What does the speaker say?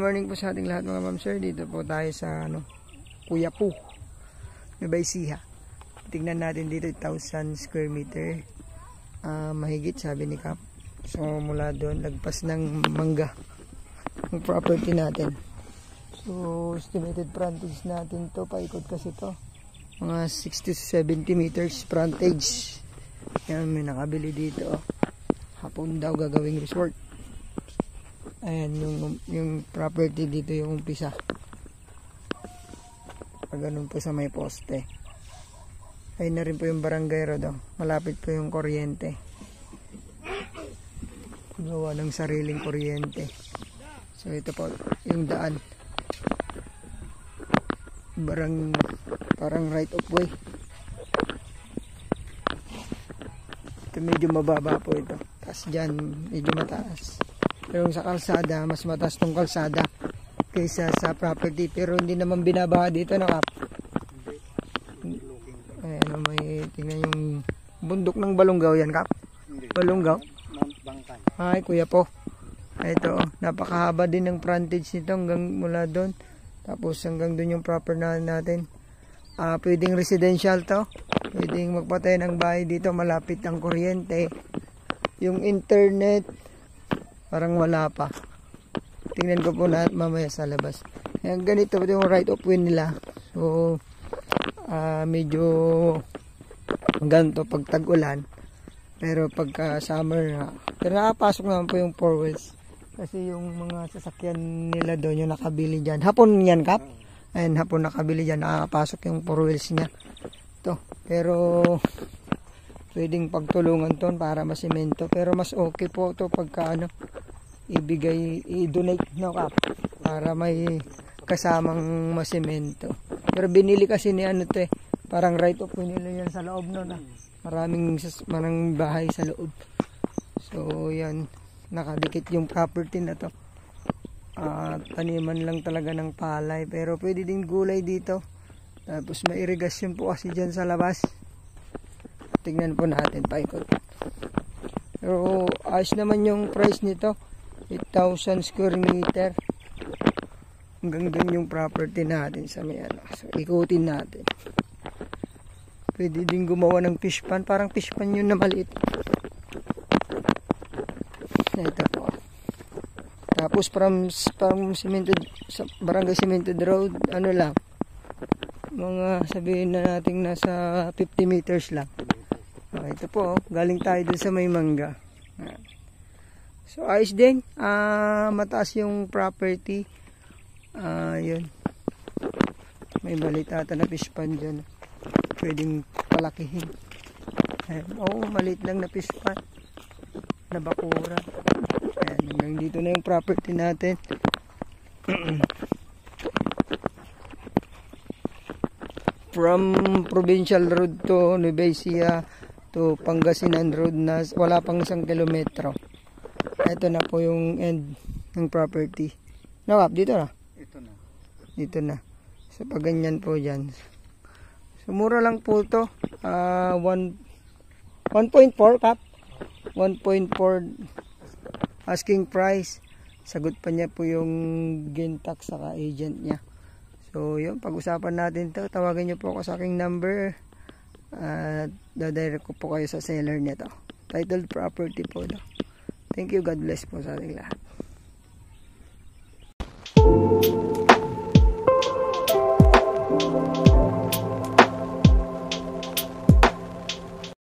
morning po sa ating lahat mga ma'am sir. Dito po tayo sa Quiapo, Nueva Ecija. Tignan natin dito 1,000 square meter. Mahigit sabi ni Kap. So mula doon lagpas ng mangga ang property natin. So estimated frontage natin to, paikot kasi to mga 60 to 70 meters frontage. Yan, may nakabili dito. Hapon daw gagawing resort. Ayan yung property dito yung umpisa. Ganun po sa may poste. Ayun na rin po yung barangay road. Malapit po yung kuryente. Gawa ng sariling kuryente. So ito po yung daan. Parang right of way. Ito medyo mababa po ito. Tapos dyan medyo mataas. Pero sa kalsada, mas mataas tong kalsada kaysa sa property. Pero hindi naman binabaha dito na Kap. Ayan, may tingnan yung bundok ng Balungaw yan Kap. Balungaw? Ay, kuya po. Ito, napakahaba din ng frontage nito hanggang mula doon. Tapos hanggang doon yung proper na natin. Pwedeng residential to. Pwedeng magpatay ng bahay dito. Malapit ang kuryente. Yung internet, parang wala pa. Tingnan ko po na mamaya sa labas. Ayan, ganito yung right of way nila. So, medyo ganito pag tag-ulan. Pero pagka summer na, pero nakapasok naman po yung 4 wheels. Kasi yung mga sasakyan nila doon, yung nakabili dyan. Hapon yan, Kap. Ayan, hapon nakabili dyan. Nakapasok yung 4 wheels niya. Ito. Pero pwedeng pagtulungan to para masimento. Pero mas okay po to pagka i-donate no Kap, para may kasamang masimento. Pero binili kasi ni parang right of way nila yan sa loob maraming bahay sa loob. So yan, nakadikit yung property na to. Taniman lang talaga ng palay, pero pwede din gulay dito. Tapos may irigasyon po kasi dyan sa labas. Tingnan po natin paikot. Pero ayos naman yung price nito, 8,000 square meter. Hanggang dun yung property natin sa may So ikutin natin. Pwede din gumawa ng fish pan. Parang fish pan yun na maliit. Ito po. Tapos from cemented, sa barangay cemented road, lang, mga sabihin na natin nasa 50 meters lang. Ito po, galing tayo dun sa may mangga. So ayos din, mataas yung property. Yun, may balita na fish pan dyan, pwedeng palakihin. Maliit lang na fish pan na bakura. Ayan, hanggang dito na yung property natin. From Provincial Road to Nueva Ecija to Pangasinan Road na wala pang 1 kilometro. Ito na po yung end ng property. No, Kap, dito na. Dito na. So pag ganyan po dyan. So mura lang po to. 1.4 Kap. 1.4 asking price. Sagot pa niya po yung Gintax saka agent niya. So yun, pag-usapan natin to. Tawagan niyo po ako sa aking number. Dadirect ko po kayo sa seller nito. Titled property po daw. Thank you. God bless po sa ating lahat.